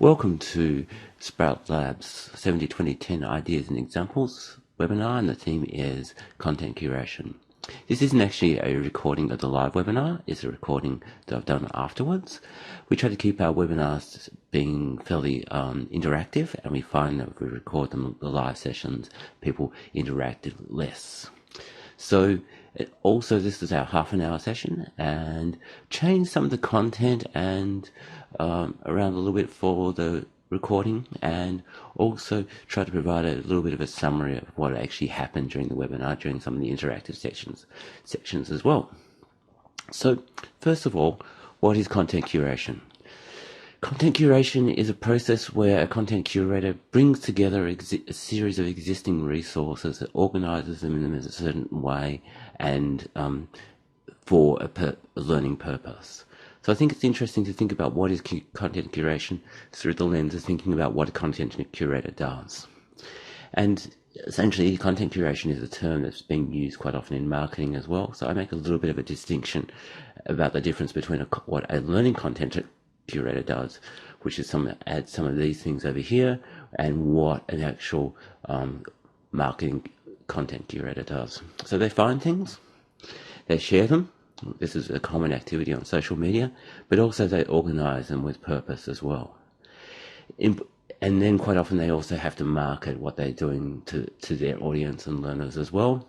Welcome to Sprout Labs 70-20-10 Ideas and Examples webinar, and the theme is Content Curation. This isn't actually a recording of the live webinar, it's a recording that I've done afterwards. We try to keep our webinars being fairly interactive, and we find that if we record them, the live sessions, people interact less. So also this is our half an hour session, and change some of the content and around a little bit for the recording, and also try to provide a little bit of a summary of what actually happened during the webinar, during some of the interactive sections as well. So first of all, what is content curation? Content curation is a process where a content curator brings together a series of existing resources, organizes them in a certain way, and for a learning purpose. So I think it's interesting to think about what is content curation through the lens of thinking about what a content curator does. And essentially, content curation is a term that's being used quite often in marketing as well. So I make a little bit of a distinction about the difference between what a learning content curator does, which is add some of these things over here, and what an actual marketing content curator does. So they find things, they share them. This is a common activity on social media, but also they organize them with purpose as well. And then quite often they also have to market what they're doing to their audience and learners as well.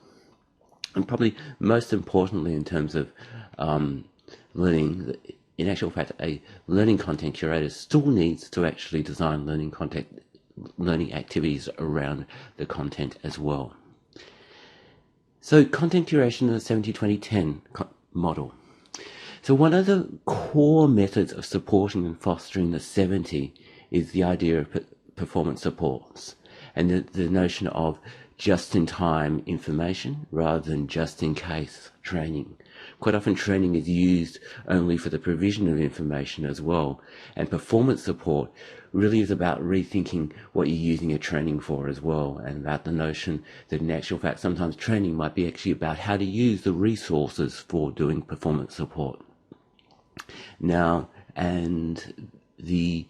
And probably most importantly, in terms of learning, in actual fact, a learning content curator still needs to actually design learning activities around the content as well. So content curation is a 70-20-10 model. So one of the core methods of supporting and fostering the 70 is the idea of performance supports, and the notion of just-in-time information rather than just-in-case training. Quite often training is used only for the provision of information as well, and performance support really is about rethinking what you're using your training for as well, and about the notion that in actual fact sometimes training might be actually about how to use the resources for doing performance support. Now, and the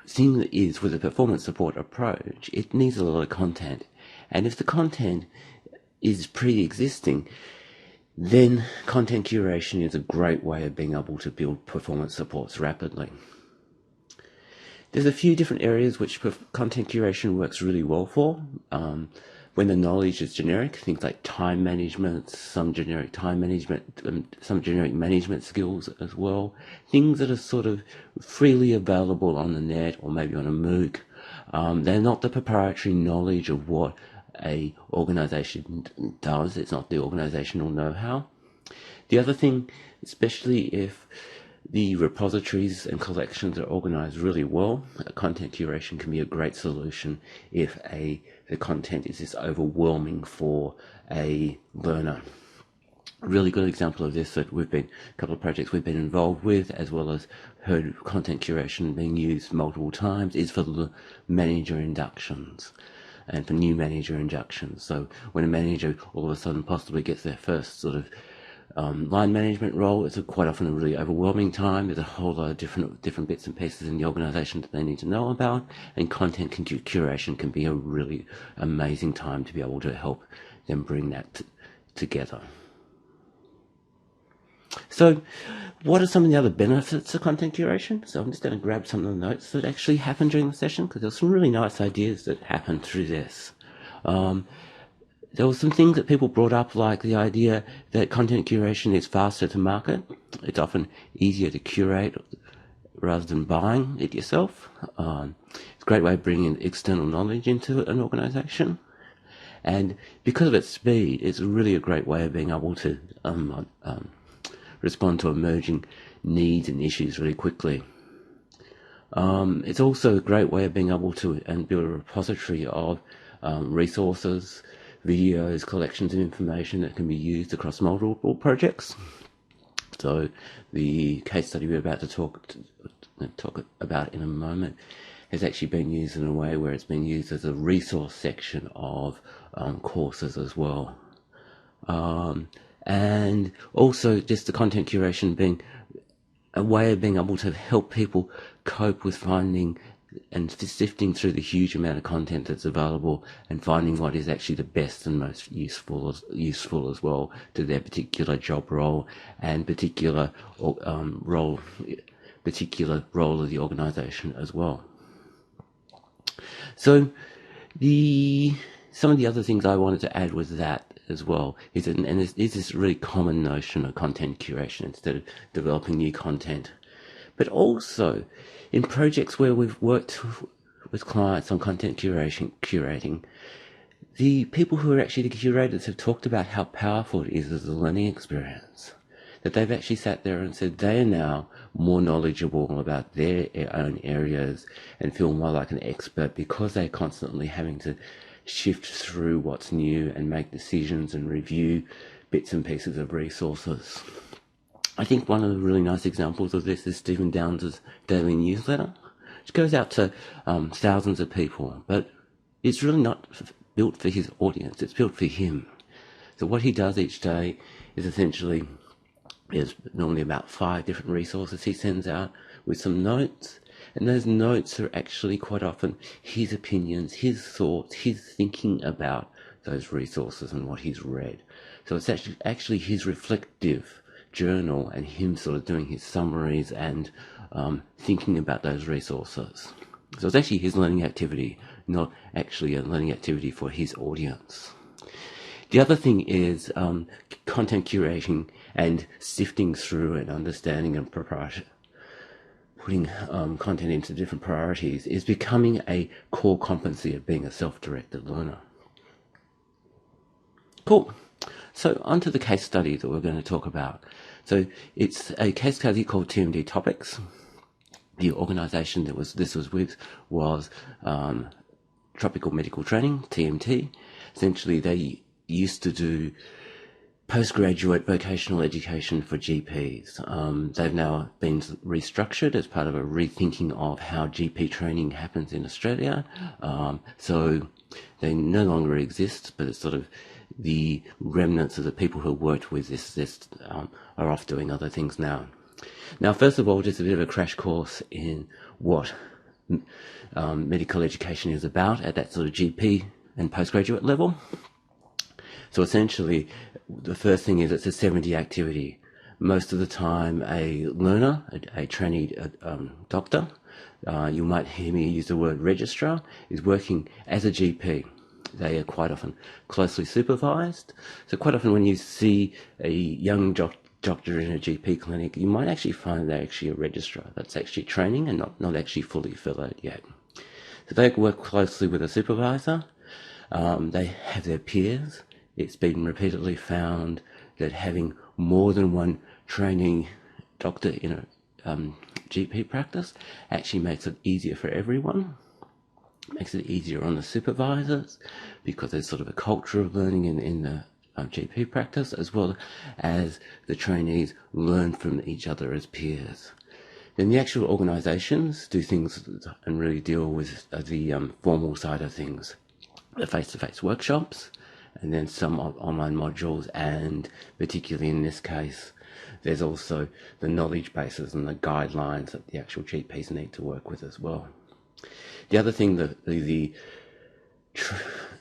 thing that is with a performance support approach, it needs a lot of content, and if the content is pre-existing, then content curation is a great way of being able to build performance supports rapidly. There's a few different areas which content curation works really well for. When the knowledge is generic, things like time management, some generic time management, some generic management skills as well. Things that are sort of freely available on the net or maybe on a MOOC. They're not the proprietary knowledge of what a organization does. It's not the organizational know-how. The other thing, especially if the repositories and collections are organized really well, content curation can be a great solution if the content is just overwhelming for a learner. A really good example of this that a couple of projects we've been involved with, as well as heard content curation being used multiple times, is for the manager inductions and for new manager inductions. So when a manager all of a sudden possibly gets their first sort of line management role, it's quite often a really overwhelming time. There's a whole lot of different bits and pieces in the organization that they need to know about, and content curation can be a really amazing time to be able to help them bring that together. So what are some of the other benefits of content curation? So I'm just going to grab some of the notes that actually happened during the session, because there's some really nice ideas that happened through this. There were some things that people brought up, like the idea that content curation is faster to market. It's often easier to curate rather than buying it yourself. It's a great way of bringing external knowledge into an organization. And because of its speed, it's really a great way of being able to respond to emerging needs and issues really quickly. It's also a great way of being able to build a repository of resources, videos, collections of information that can be used across multiple projects. So the case study we're about to talk about in a moment has actually been used in a way where it's been used as a resource section of courses as well. And also just the content curation being a way of being able to help people cope with finding and sifting through the huge amount of content that's available and finding what is actually the best and most useful as well to their particular job role and particular role of the organisation as well. So some of the other things I wanted to add was that as well is this really common notion of content curation instead of developing new content. But also, in projects where we've worked with clients on content curating, the people who are actually the curators have talked about how powerful it is as a learning experience. That they've actually sat there and said they are now more knowledgeable about their own areas and feel more like an expert because they're constantly having to shift through what's new and make decisions and review bits and pieces of resources. I think one of the really nice examples of this is Stephen Downes' daily newsletter, which goes out to thousands of people, but it's really not built for his audience, it's built for him. So what he does each day is essentially, there's normally about 5 different resources he sends out with some notes, and those notes are actually quite often his opinions, his thoughts, his thinking about those resources and what he's read. So it's actually his reflective journal and him sort of doing his summaries and thinking about those resources. So it's actually his learning activity, not actually a learning activity for his audience. The other thing is content curating and sifting through and understanding and putting content into different priorities is becoming a core competency of being a self-directed learner. Cool. So onto the case study that we're going to talk about. So it's a case study called TMT Topics. The organisation that this was with was Tropical Medical Training, TMT. Essentially, they used to do postgraduate vocational education for GPs. They've now been restructured as part of a rethinking of how GP training happens in Australia. So they no longer exist, but it's sort of the remnants of the people who worked with this are off doing other things now. Now, first of all, just a bit of a crash course in what medical education is about at that sort of GP and postgraduate level. So essentially, the first thing is it's a 70 activity. Most of the time, a learner, a trainee doctor, you might hear me use the word registrar, is working as a GP. They are quite often closely supervised. So quite often when you see a young doctor in a GP clinic, you might actually find they're actually a registrar that's actually training and not actually fully filled yet. So they work closely with a supervisor. They have their peers. It's been repeatedly found that having more than one training doctor in a GP practice actually makes it easier for everyone. Makes it easier on the supervisors because there's sort of a culture of learning in the GP practice, as well as the trainees learn from each other as peers. Then the actual organisations do things and really deal with the formal side of things, the face-to-face workshops, and then some online modules, and particularly in this case, there's also the knowledge bases and the guidelines that the actual GPs need to work with as well. The other thing that the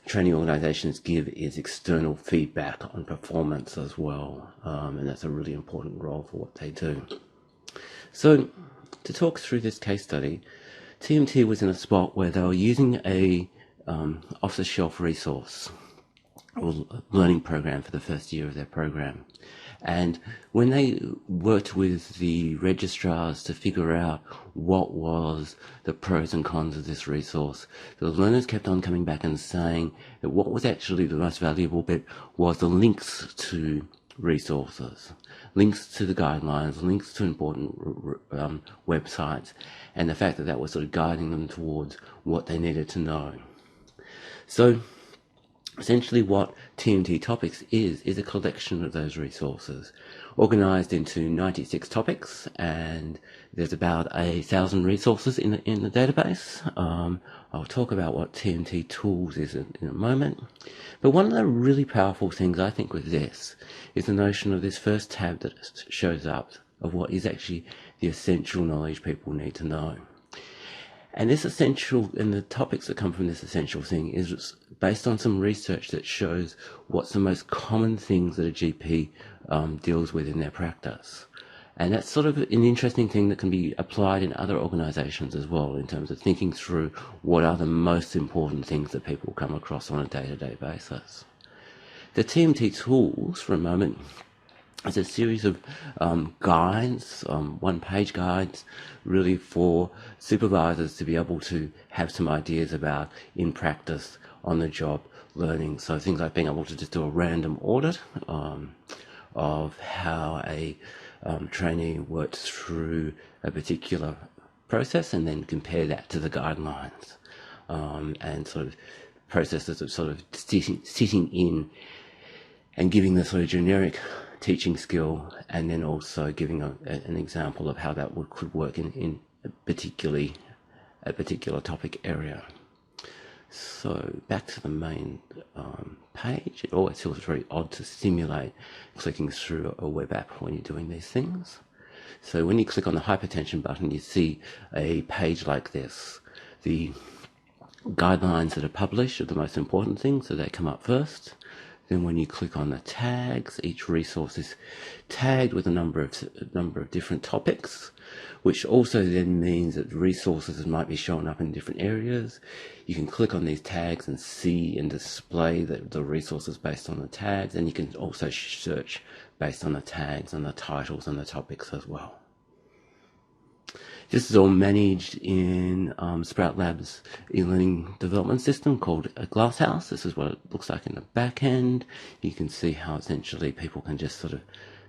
training organisations give is external feedback on performance as well, and that's a really important role for what they do. So, to talk through this case study, TMT was in a spot where they were using a off-the-shelf resource or learning program for the first year of their program. And when they worked with the registrars to figure out what was the pros and cons of this resource, the learners kept on coming back and saying that what was actually the most valuable bit was the links to resources, links to the guidelines, links to important websites, and the fact that that was sort of guiding them towards what they needed to know. So essentially what TMT Topics is a collection of those resources, organised into 96 topics, and there's about 1,000 resources in the database. I'll talk about what TMT Tools is in a moment. But one of the really powerful things I think with this is the notion of this first tab that shows up of what is actually the essential knowledge people need to know. And this essential, and the topics that come from this essential thing is based on some research that shows what's the most common things that a GP deals with in their practice. And that's sort of an interesting thing that can be applied in other organizations as well, in terms of thinking through what are the most important things that people come across on a day-to-day basis. The TMT tools, for a moment, is a series of guides, one-page guides, really for supervisors to be able to have some ideas about in practice, on the job learning. So things like being able to just do a random audit of how a trainee works through a particular process, and then compare that to the guidelines, and sort of processes of sort of sitting in and giving the sort of generic teaching skill, and then also giving an example of how that could work in a particular topic area. So back to the main page. It always feels very odd to simulate clicking through a web app when you're doing these things. So when you click on the hypertension button, you see a page like this. The guidelines that are published are the most important things, so they come up first. Then when you click on the tags, each resource is tagged with a number of different topics, which also then means that resources might be showing up in different areas. You can click on these tags and see and display the resources based on the tags, and you can also search based on the tags and the titles and the topics as well. This is all managed in Sprout Labs e-learning development system called a Glasshouse. This is what it looks like in the back end. You can see how essentially people can just sort of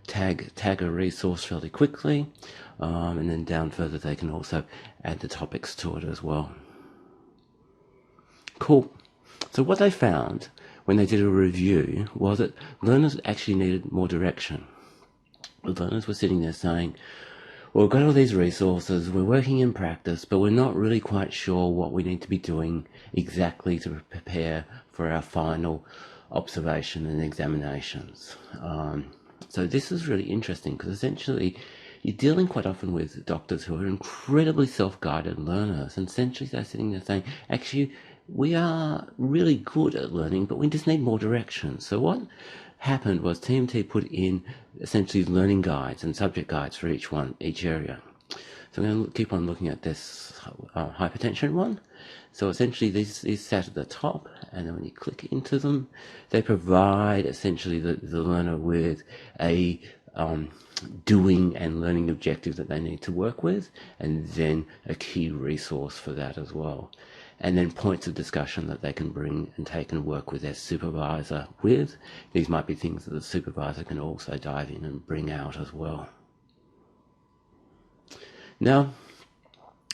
tag a resource fairly quickly, and then down further they can also add the topics to it as well. Cool. So what they found when they did a review was that learners actually needed more direction. The learners were sitting there saying, well, we've got all these resources, we're working in practice, but we're not really quite sure what we need to be doing exactly to prepare for our final observation and examinations. So this is really interesting, because essentially you're dealing quite often with doctors who are incredibly self-guided learners, and essentially they're sitting there saying, actually, we are really good at learning, but we just need more direction. So what happened was TMT put in essentially learning guides and subject guides for each area. So I'm going to keep on looking at this hypertension one. So essentially these sat at the top, and then when you click into them, they provide essentially the learner with a doing and learning objective that they need to work with, and then a key resource for that as well. And then points of discussion that they can bring and take and work with their supervisor with. These might be things that the supervisor can also dive in and bring out as well. Now,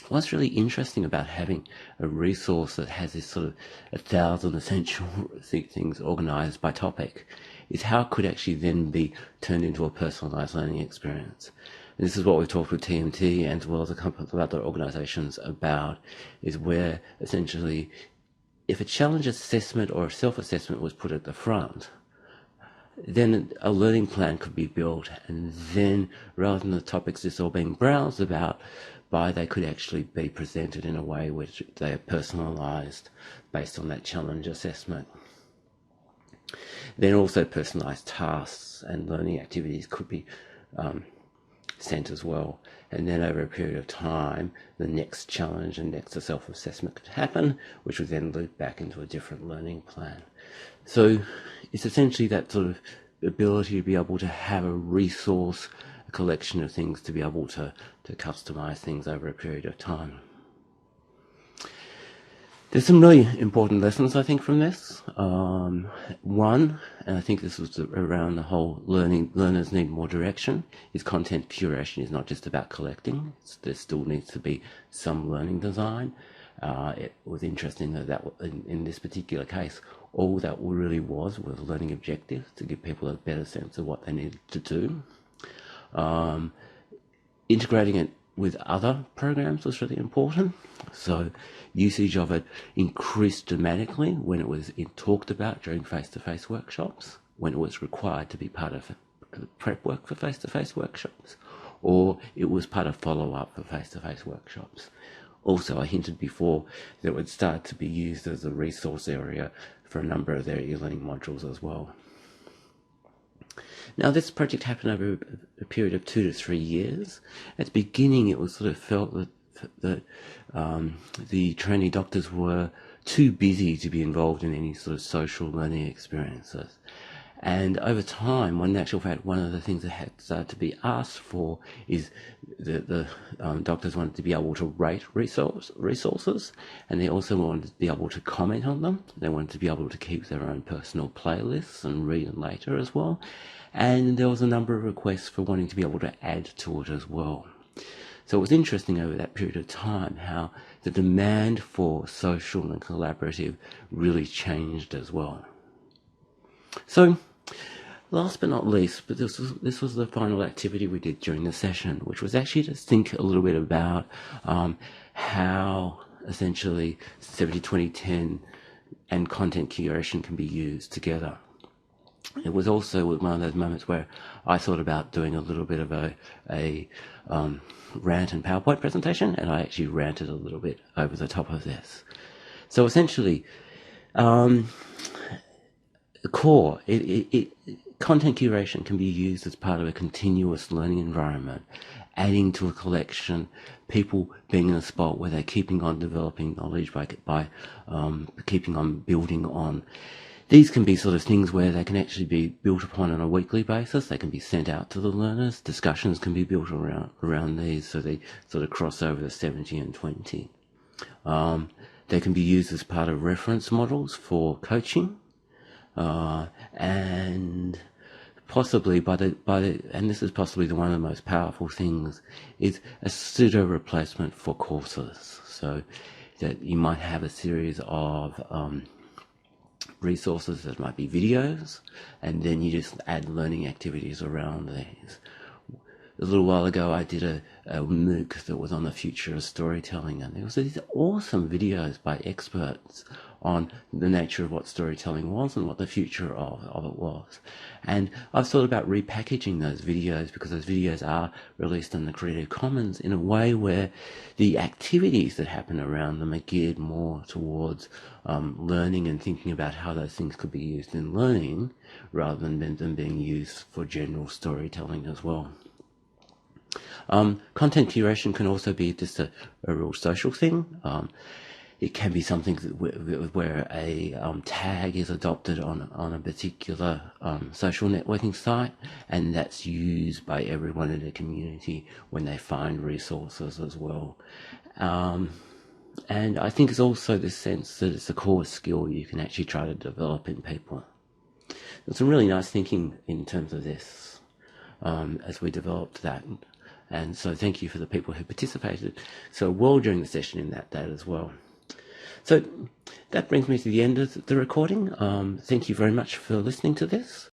what's really interesting about having a resource that has this sort of 1,000 essential things organized by topic is how it could actually then be turned into a personalized learning experience. And this is what we've talked with TMT and as well as a couple of other organizations about, is where essentially if a challenge assessment or a self-assessment was put at the front, then a learning plan could be built, and then rather than the topics just all being browsed about by, they could actually be presented in a way which they are personalized based on that challenge assessment. Then also personalized tasks and learning activities could be sent as well, and then over a period of time the next challenge and next self-assessment could happen, which would then loop back into a different learning plan. So it's essentially that sort of ability to be able to have a resource, a collection of things to be able to customize things over a period of time. There's some really important lessons, I think, from this. One, and I think this was around the whole learners need more direction, is content curation is not just about collecting. There still needs to be some learning design. It was interesting that in this particular case, all that really was learning objectives to give people a better sense of what they needed to do. Integrating it with other programs was really important. So usage of it increased dramatically when it was talked about during face-to-face workshops, when it was required to be part of prep work for face-to-face workshops, or it was part of follow-up for face-to-face workshops. Also, I hinted before that it would start to be used as a resource area for a number of their e-learning modules as well. Now, this project happened over a period of 2 to 3 years. At the beginning, it was sort of felt that the trainee doctors were too busy to be involved in any sort of social learning experiences. And over time, in actual fact, one of the things that had started to be asked for is the doctors wanted to be able to rate resources, and they also wanted to be able to comment on them. They wanted to be able to keep their own personal playlists and read them later as well. And there was a number of requests for wanting to be able to add to it as well. So it was interesting over that period of time how the demand for social and collaborative really changed as well. So, last but not least, but this was the final activity we did during the session, which was actually to think a little bit about how essentially 70-20-10 and content curation can be used together. It was also one of those moments where I thought about doing a little bit of a rant and PowerPoint presentation, and I actually ranted a little bit over the top of this. So essentially, core, content curation can be used as part of a continuous learning environment, adding to a collection, people being in a spot where they're keeping on developing knowledge by keeping on building on. These can be sort of things where they can actually be built upon on a weekly basis. They can be sent out to the learners. Discussions can be built around these, so they sort of cross over the 70 and 20. They can be used as part of reference models for coaching. And possibly and this is possibly one of the most powerful things, is a pseudo replacement for courses. So that you might have a series of resources that might be videos, and then you just add learning activities around these. A little while ago, I did a MOOC that was on the future of storytelling, and there was these awesome videos by experts on the nature of what storytelling was and what the future of it was. And I've thought about repackaging those videos, because those videos are released in the Creative Commons in a way where the activities that happen around them are geared more towards learning and thinking about how those things could be used in learning, rather than them being used for general storytelling as well. Content curation can also be just a real social thing. It can be something where a tag is adopted on a particular social networking site, and that's used by everyone in the community when they find resources as well. And I think it's also the sense that it's a core skill you can actually try to develop in people. There's some really nice thinking in terms of this as we developed that. And so thank you for the people who participated so well during the session in that as well. So that brings me to the end of the recording. Thank you very much for listening to this.